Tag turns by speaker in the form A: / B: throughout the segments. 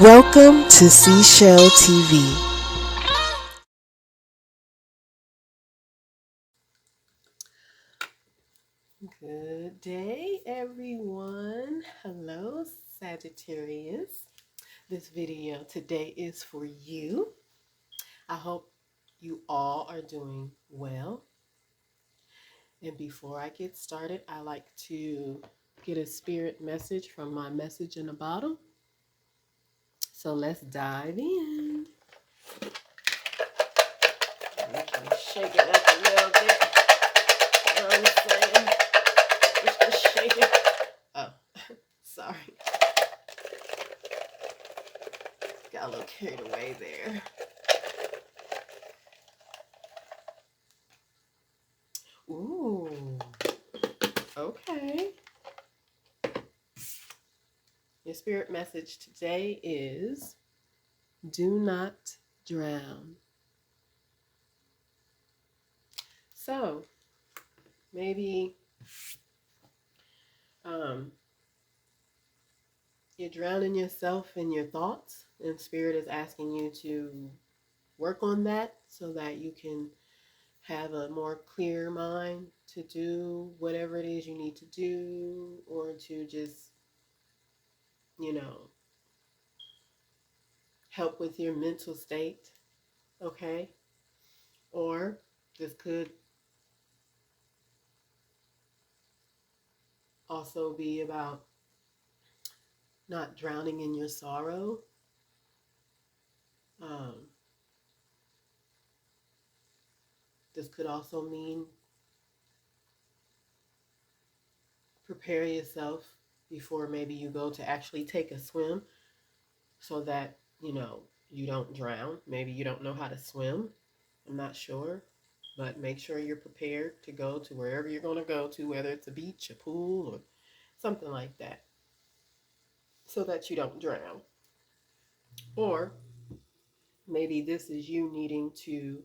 A: Welcome to Seashell TV. Good day, everyone. Hello, Sagittarius. This video today is for you. I hope you all are doing well. And before I get started, I like to get a spirit message from my message in a bottle. So let's dive in. Shake it up a little bit. You know what I'm saying? Just shake it. Oh, sorry. Got a little carried away there. Ooh. Okay. Your spirit message today is do not drown. So maybe you're drowning yourself in your thoughts, and spirit is asking you to work on that so that you can have a more clear mind to do whatever it is you need to do, or to just, help with your mental state. Okay. Or this could also be about not drowning in your sorrow. This could also mean prepare yourself before maybe you go to actually take a swim so that, you don't drown. Maybe you don't know how to swim. I'm not sure. But make sure you're prepared to go to wherever you're going to go to, whether it's a beach, a pool, or something like that, so that you don't drown. Or maybe this is you needing to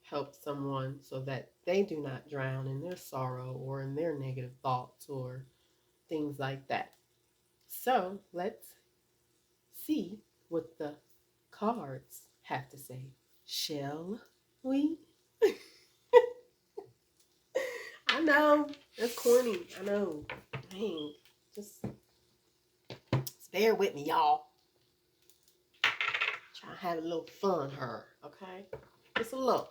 A: help someone so that they do not drown in their sorrow or in their negative thoughts or things like that. So let's see what the cards have to say. Shall we? I know, that's corny. I know. Dang, just bear with me, y'all. Try to have a little fun here, okay? Just a little.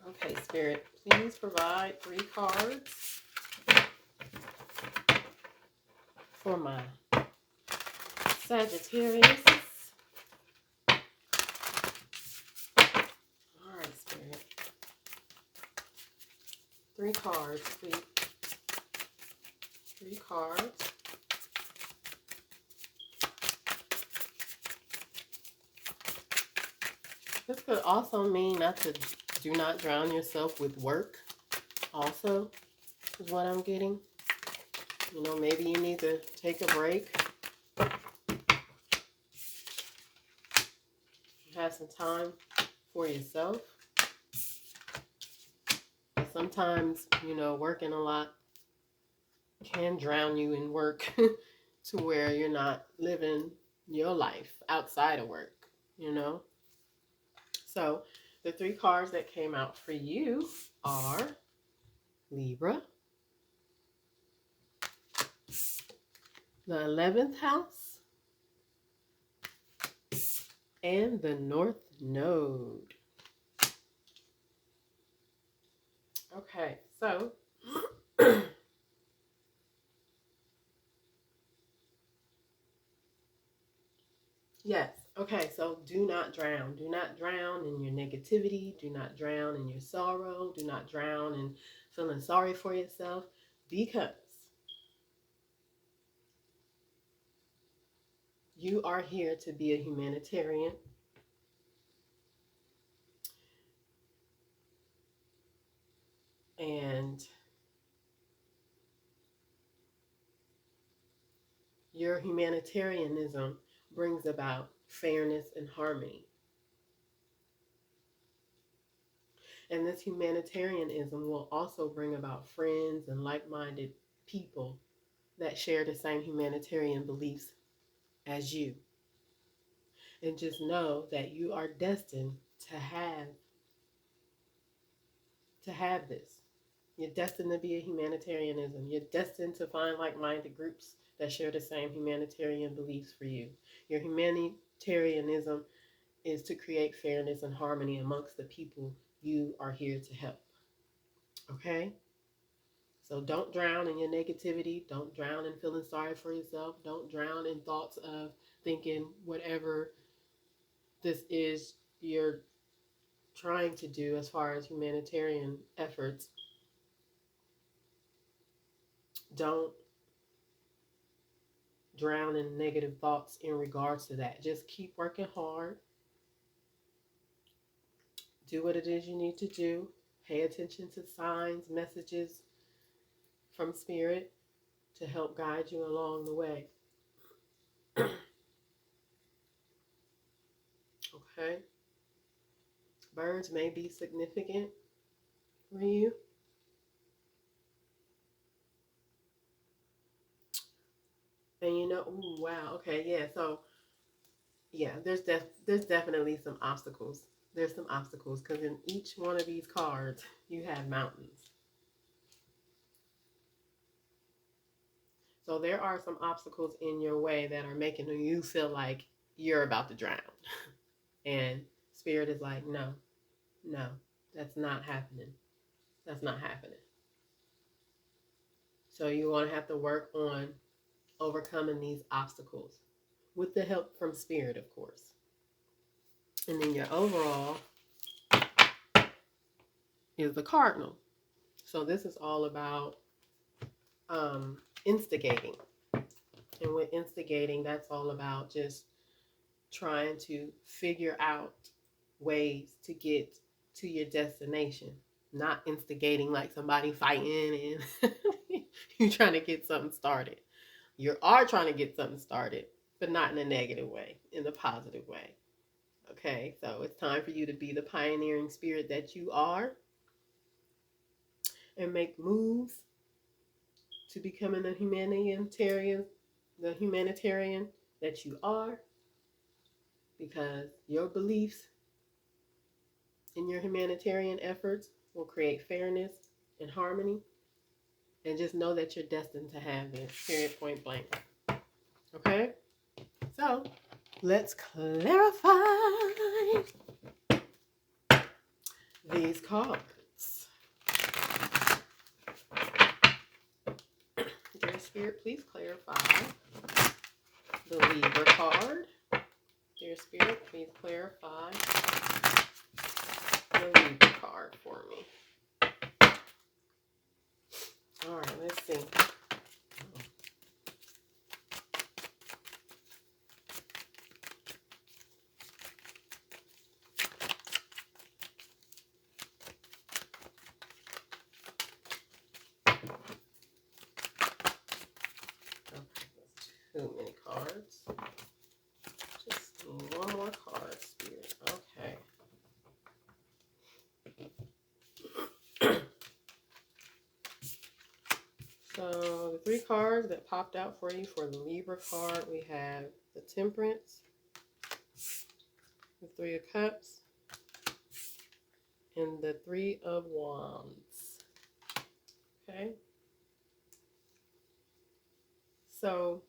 A: Okay, Spirit, please provide 3 cards for my Sagittarius. All right, Spirit. 3 cards, please. 3 cards. This could also mean do not drown yourself with work. Also, is what I'm getting. Maybe you need to take a break. Have some time for yourself. Sometimes, working a lot can drown you in work to where you're not living your life outside of work, So the 3 cards that came out for you are Libra, the 11th house, and the North Node. Okay, so yes. Okay, so do not drown. Do not drown in your negativity. Do not drown in your sorrow. Do not drown in feeling sorry for yourself, because you are here to be a humanitarian. And your humanitarianism brings about fairness and harmony. And this humanitarianism will also bring about friends and like-minded people that share the same humanitarian beliefs as you. And just know that you are destined to have this. You're destined to be a humanitarianism. You're destined to find like-minded groups that share the same humanitarian beliefs for you. Your humanitarianism is to create fairness and harmony amongst the people you are here to help. Okay? So don't drown in your negativity. Don't drown in feeling sorry for yourself. Don't drown in thoughts of thinking whatever this is you're trying to do as far as humanitarian efforts. Don't drown in negative thoughts in regards to that. Just keep working hard. Do what it is you need to do. Pay attention to signs, messages from Spirit to help guide you along the way. Okay? Birds may be significant for you. And you know, ooh, wow, okay, yeah. So, yeah, there's definitely some obstacles. There's some obstacles because in each one of these cards, you have mountains. So there are some obstacles in your way that are making you feel like you're about to drown. And Spirit is like, no, no, that's not happening. That's not happening. So you want to have to work on overcoming these obstacles with the help from Spirit, of course. And then your overall is the Cardinal. So this is all about instigating. And with instigating, that's all about just trying to figure out ways to get to your destination. Not instigating like somebody fighting and you're trying to get something started. You are trying to get something started, but not in a negative way, in a positive way. Okay, so it's time for you to be the pioneering spirit that you are and make moves to becoming the humanitarian that you are, because your beliefs in your humanitarian efforts will create fairness and harmony. And just know that you're destined to have this, period, point blank. Okay? So, let's clarify these cards. Dear Spirit, please clarify the Libra card. Dear Spirit, please clarify the Libra card for me. All right, let's see. Too many cards. Just one more card, Spirit. Okay. So the three cards that popped out for you for the Libra card, we have the Temperance, the Three of Cups, and the Three of Wands. Okay. So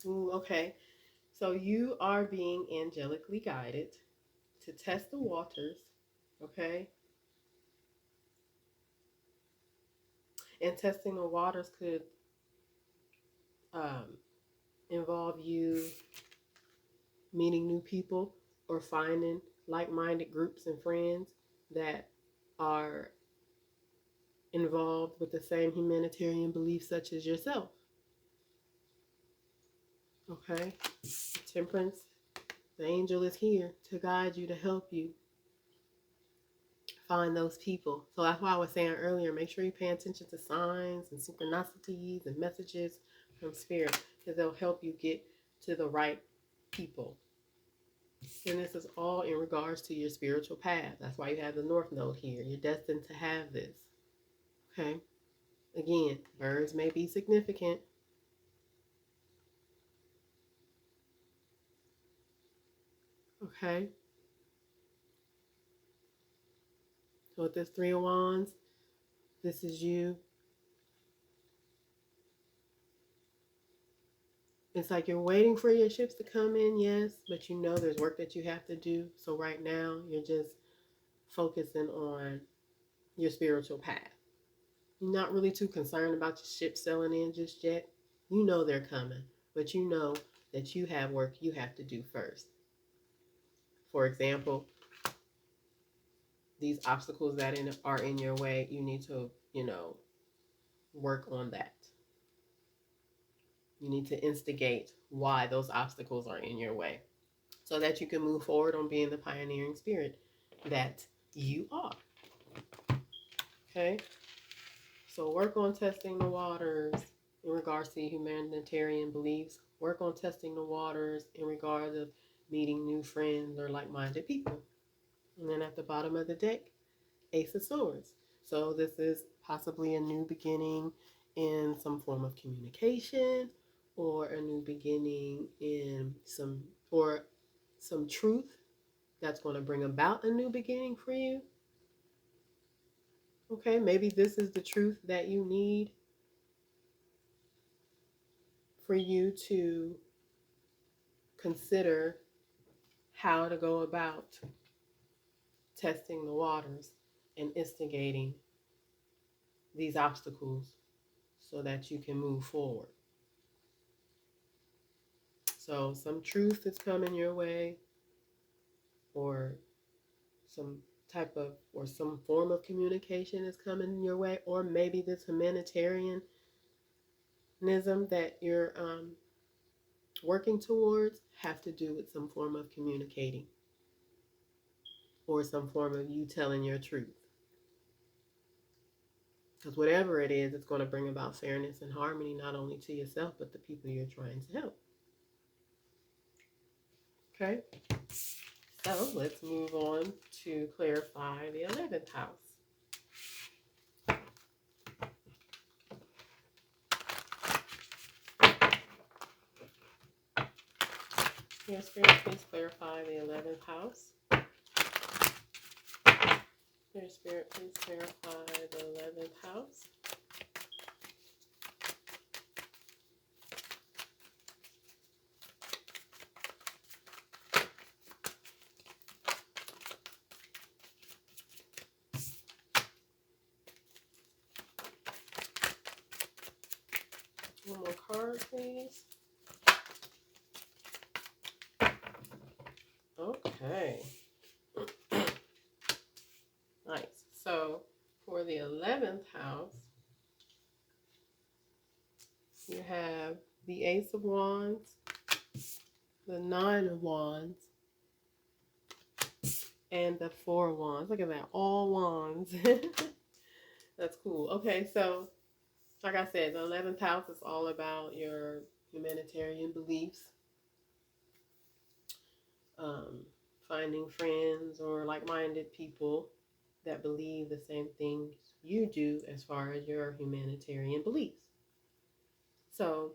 A: okay. So you are being angelically guided to test the waters, okay? And testing the waters could involve you meeting new people or finding like-minded groups and friends that are involved with the same humanitarian beliefs such as yourself. Okay? Temperance, the angel is here to guide you, to help you find those people. So that's why I was saying earlier, make sure you pay attention to signs and synchronicities and messages from Spirit, because they'll help you get to the right people. And this is all in regards to your spiritual path. That's why you have the North Node here. You're destined to have this. Okay? Again, birds may be significant. Okay? So with this Three of Wands, this is you. It's like you're waiting for your ships to come in, yes, but you know there's work that you have to do. So right now, you're just focusing on your spiritual path. You're not really too concerned about your ship sailing in just yet. You know they're coming, but you know that you have work you have to do first. For example, these obstacles that are in your way, you need to, work on that. You need to instigate why those obstacles are in your way so that you can move forward on being the pioneering spirit that you are. Okay? So work on testing the waters in regards to humanitarian beliefs. Work on testing the waters in regards of meeting new friends or like-minded people. And then at the bottom of the deck, Ace of Swords. So this is possibly a new beginning in some form of communication, or a new beginning in some truth that's going to bring about a new beginning for you. Okay, maybe this is the truth that you need for you to consider how to go about testing the waters and instigating these obstacles so that you can move forward. So some truth is coming your way, or some some form of communication is coming your way, or maybe this humanitarianism that you're working towards have to do with some form of communicating or some form of you telling your truth. Because whatever it is, it's going to bring about fairness and harmony, not only to yourself, but the people you're trying to help. Okay? So let's move on to clarify the 11th house. Your Spirit, please clarify the 11th house. Your Spirit, please clarify the 11th house. One more card, please. Okay. Nice. So for the 11th house, you have the Ace of Wands, the Nine of Wands, and the Four of Wands. Look at that, all wands. That's cool. Okay, so like I said, the 11th house is all about your humanitarian beliefs, finding friends or like-minded people that believe the same things you do as far as your humanitarian beliefs. So,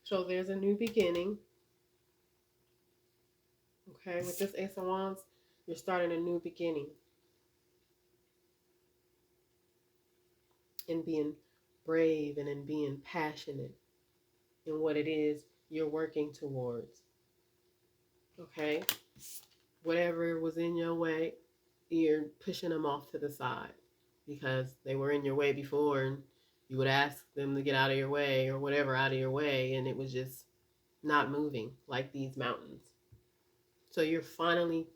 A: so there's a new beginning. Okay, with this Ace of Wands, you're starting a new beginning in being brave and in being passionate in what it is you're working towards. Okay, whatever was in your way, you're pushing them off to the side because they were in your way before, and you would ask them to get out of your way or whatever out of your way, and it was just not moving like these mountains. So you're finally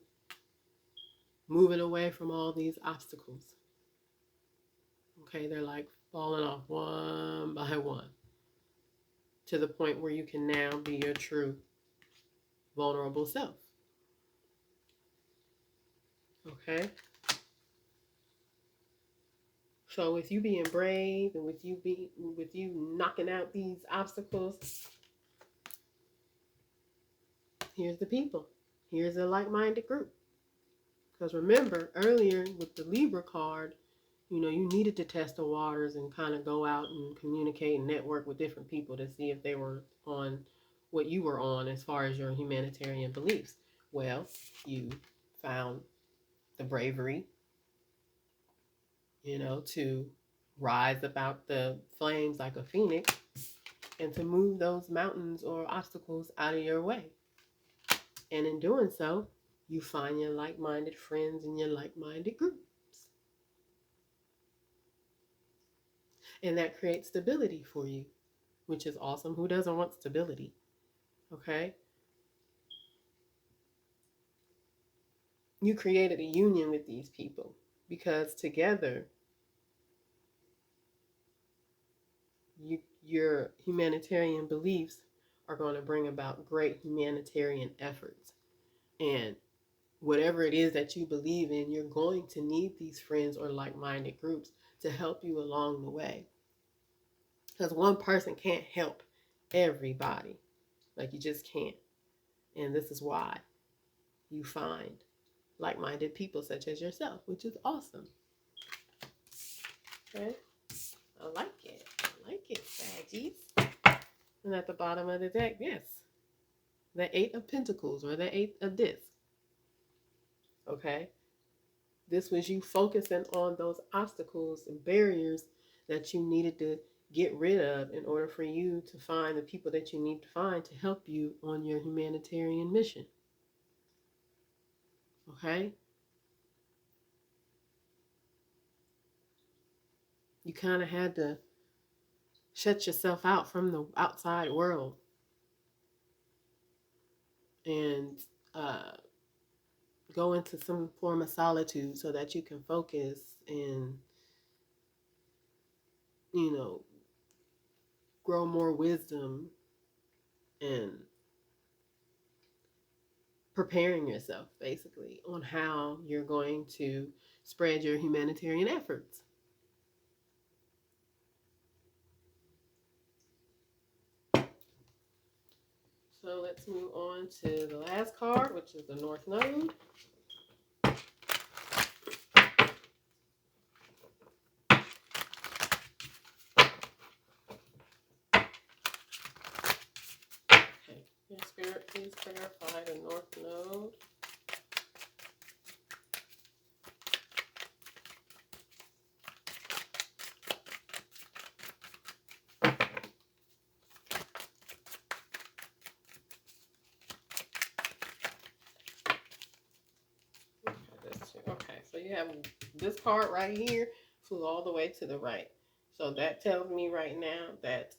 A: moving away from all these obstacles. Okay, they're like falling off one by one to the point where you can now be your true vulnerable self. Okay? So with you being brave and with you knocking out these obstacles, here's the people. Here's a like-minded group. Because remember, earlier with the Libra card, you needed to test the waters and kind of go out and communicate and network with different people to see if they were on what you were on as far as your humanitarian beliefs. Well, you found the bravery, to rise about the flames like a phoenix and to move those mountains or obstacles out of your way. And in doing so, you find your like-minded friends and your like-minded groups. And that creates stability for you, which is awesome. Who doesn't want stability? Okay? You created a union with these people because together, your humanitarian beliefs are going to bring about great humanitarian efforts. And whatever it is that you believe in, you're going to need these friends or like-minded groups to help you along the way. Because one person can't help everybody. Like, you just can't. And this is why you find like-minded people such as yourself, which is awesome. Okay? I like it. I like it, Saggies. And at the bottom of the deck, yes, the 8 of Pentacles or the 8 of Discs. Okay? This was you focusing on those obstacles and barriers that you needed to get rid of in order for you to find the people that you need to find to help you on your humanitarian mission. Okay? You kind of had to shut yourself out from the outside world and go into some form of solitude so that you can focus and, grow more wisdom and preparing yourself basically on how you're going to spread your humanitarian efforts. So let's move on to the last card, which is the North Node. Okay, your Spirit, please clarify the North Node. Okay, so you have this card right here flew all the way to the right. So that tells me right now that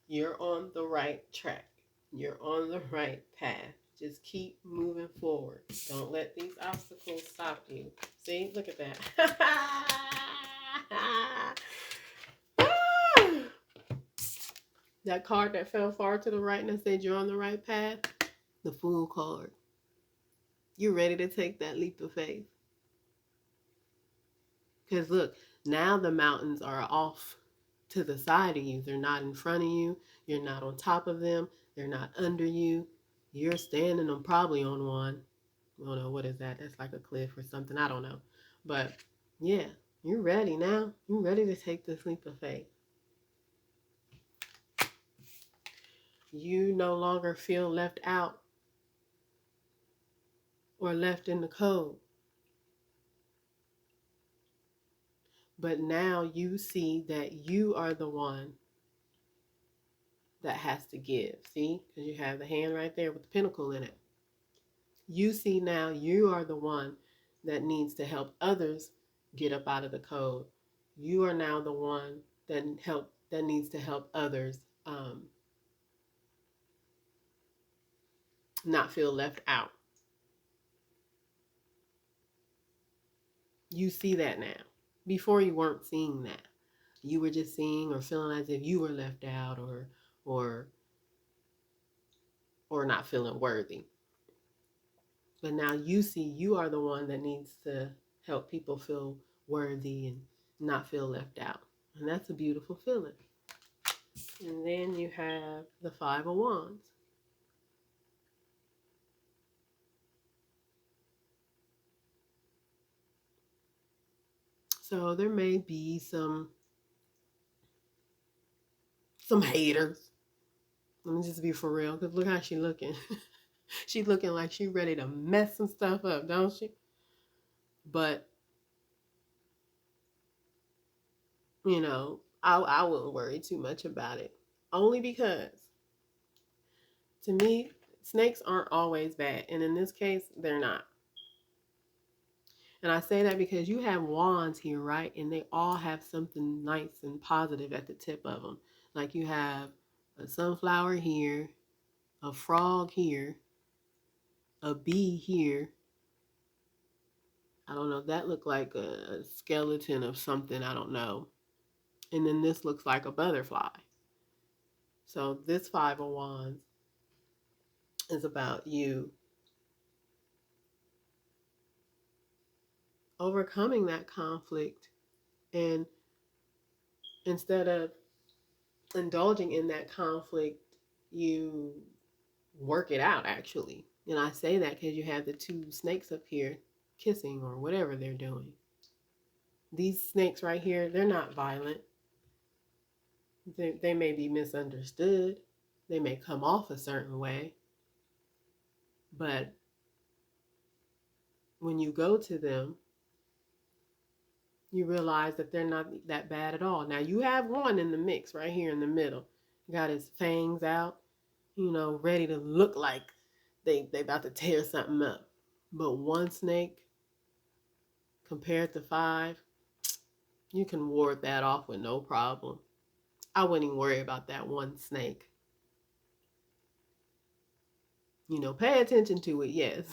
A: you're on the right track. You're on the right path. Just keep moving forward. Don't let these obstacles stop you. See, look at that. That card that fell far to the right and said you're on the right path, the Fool card. You're ready to take that leap of faith. Because look, now the mountains are off to the side of you. They're not in front of you. You're not on top of them. They're not under you. You're standing on probably on one. I don't know, what is that? That's like a cliff or something. I don't know. But yeah, you're ready now. You're ready to take this leap of faith. You no longer feel left out or left in the cold. But now you see that you are the one that has to give. See? Because you have the hand right there with the pentacle in it. You see now you are the one that needs to help others get up out of the code. You are now the one that needs to help others not feel left out. You see that now. Before you weren't seeing that. You were just seeing or feeling as if you were left out or not feeling worthy. But now you see you are the one that needs to help people feel worthy and not feel left out. And that's a beautiful feeling. And then you have the Five of Wands. So there may be some haters. Let me just be for real, because look how she looking. She's looking like she ready to mess some stuff up, don't she? But, you know, I wouldn't worry too much about it. Only because, to me, snakes aren't always bad. And in this case, they're not. And I say that because you have wands here, right? And they all have something nice and positive at the tip of them. Like you have a sunflower here, a frog here, a bee here. I don't know. That looked like a skeleton of something. I don't know. And then this looks like a butterfly. So this Five of Wands is about you overcoming that conflict, and instead of indulging in that conflict, you work it out actually. And I say that because you have the two snakes up here kissing or whatever they're doing. These snakes right here, they're not violent. They may be misunderstood. They may come off a certain way. But when you go to them, you realize that they're not that bad at all. Now you have one in the mix right here in the middle. Got his fangs out, you know, ready to look like they about to tear something up. But one snake compared to five, you can ward that off with no problem. I wouldn't even worry about that one snake. You know, pay attention to it, yes,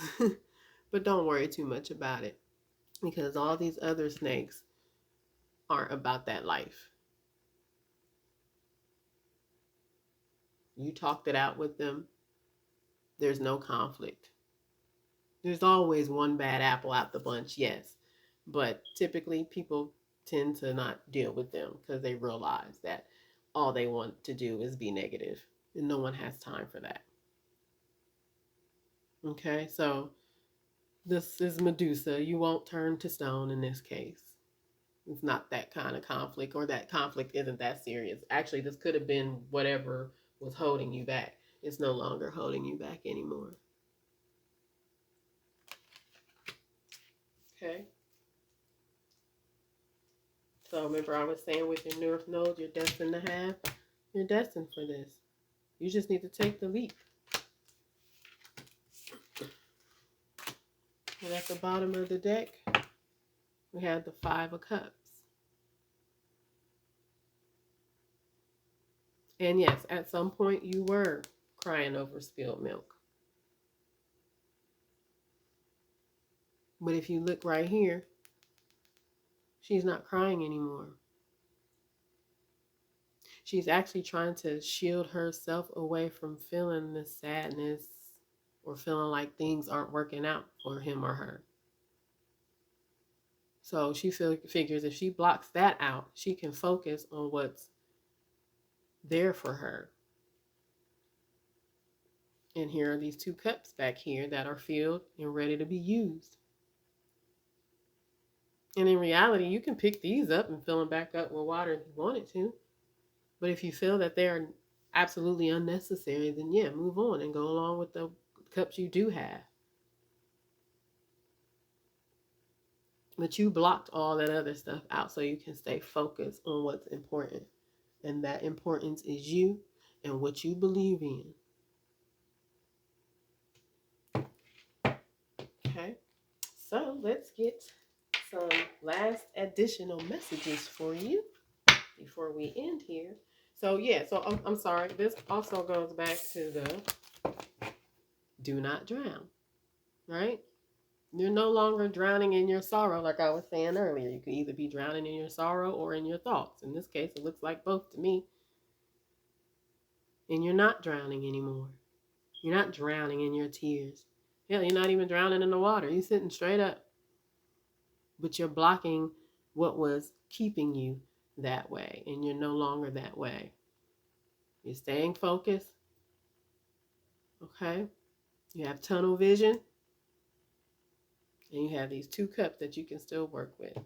A: but don't worry too much about it, because all these other snakes aren't about that life. You talked it out with them. There's no conflict. There's always one bad apple out the bunch, yes, but typically people tend to not deal with them because they realize that all they want to do is be negative, and no one has time for that. Okay, so this is Medusa. You won't turn to stone in this case. It's not that kind of conflict, or that conflict isn't that serious. Actually, this could have been whatever was holding you back. It's no longer holding you back anymore. Okay. So remember I was saying with your North Node, you're destined for this. You just need to take the leap. And at the bottom of the deck, we have the Five of Cups. And yes, at some point you were crying over spilled milk. But if you look right here, she's not crying anymore. She's actually trying to shield herself away from feeling the sadness or feeling like things aren't working out for him or her. So she figures if she blocks that out, she can focus on what's there for her. And here are these two cups back here that are filled and ready to be used. And in reality, you can pick these up and fill them back up with water if you wanted to. But if you feel that they're absolutely unnecessary, then yeah, move on and go along with the cups you do have. But you blocked all that other stuff out so you can stay focused on what's important. And that importance is you and what you believe in. Okay, so let's get some last additional messages for you before we end here. So yeah, so I'm sorry. This also goes back to the do not drown, right? You're no longer drowning in your sorrow, like I was saying earlier. You can either be drowning in your sorrow or in your thoughts. In this case, it looks like both to me. And you're not drowning anymore. You're not drowning in your tears. Hell, you're not even drowning in the water. You're sitting straight up. But you're blocking what was keeping you that way, and you're no longer that way. You're staying focused, okay? You have tunnel vision, and you have these 2 cups that you can still work with.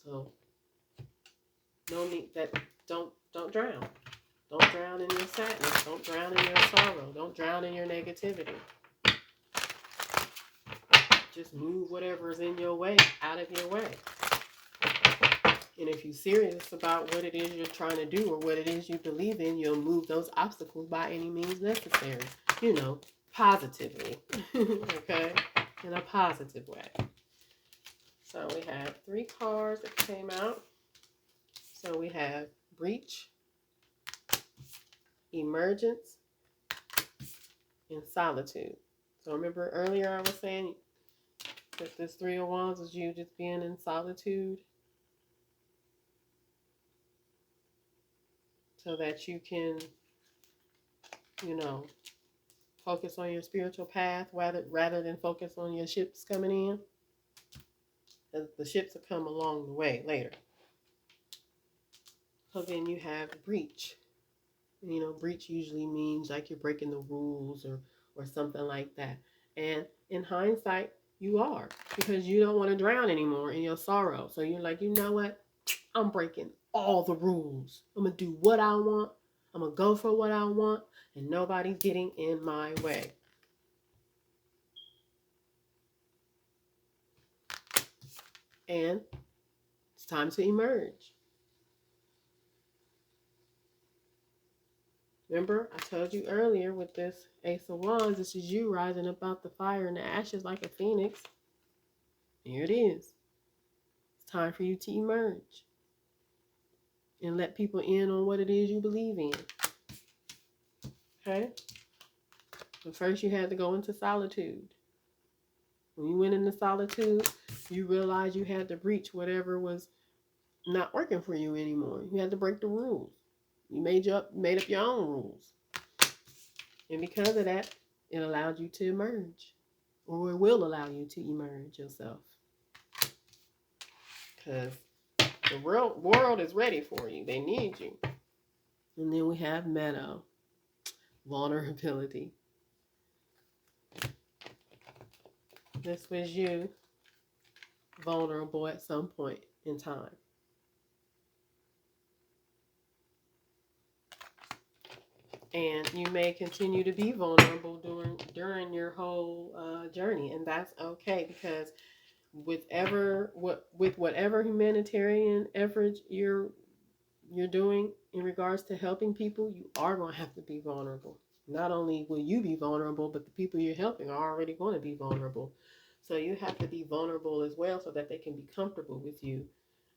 A: So no need that don't drown. Don't drown in your sadness. Don't drown in your sorrow. Don't drown in your negativity. Just move whatever is in your way out of your way. And if you're serious about what it is you're trying to do or what it is you believe in, you'll move those obstacles by any means necessary. Positively. Okay? In a positive way. So we have 3 cards that came out. So we have breach, emergence, and solitude. So remember earlier I was saying that this 3 of Wands is you just being in solitude so that you can, focus on your spiritual path rather than focus on your ships coming in. Because the ships will come along the way later. So then you have breach. Breach usually means like you're breaking the rules or something like that. And in hindsight, you are, because you don't want to drown anymore in your sorrow. So you're like, you know what? I'm breaking all the rules. I'm going to do what I want. I'm going to go for what I want, and nobody's getting in my way. And it's time to emerge. Remember, I told you earlier with this Ace of Wands, this is you rising up out the fire and the ashes like a phoenix. Here it is. It's time for you to emerge and let people in on what it is you believe in. Okay? But first you had to go into solitude. When you went into solitude, you realized you had to breach whatever was not working for you anymore. You had to break the rules. You made up your own rules. And because of that, it allowed you to emerge. Or it will allow you to emerge yourself. Because the world is ready for you. They need you. And then we have Meadow. Vulnerability. This was you vulnerable at some point in time. And you may continue to be vulnerable during your whole journey, and that's okay, because with whatever humanitarian effort you're doing in regards to helping people, you are going to have to be vulnerable. Not only will you be vulnerable, but the people you're helping are already going to be vulnerable. So you have to be vulnerable as well so that they can be comfortable with you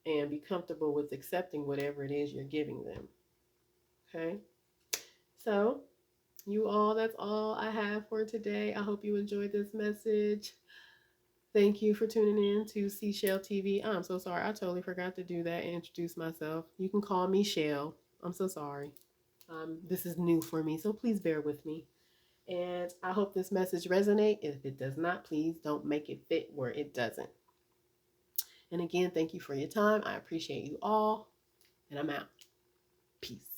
A: and be comfortable with accepting whatever it is you're giving them. Okay? So, that's all I have for today. I hope you enjoyed this message. Thank you for tuning in to Seashell TV. I'm so sorry. I totally forgot to do that and introduce myself. You can call me Shell. I'm so sorry. This is new for me, so please bear with me. And I hope this message resonates. If it does not, please don't make it fit where it doesn't. And again, thank you for your time. I appreciate you all. And I'm out. Peace.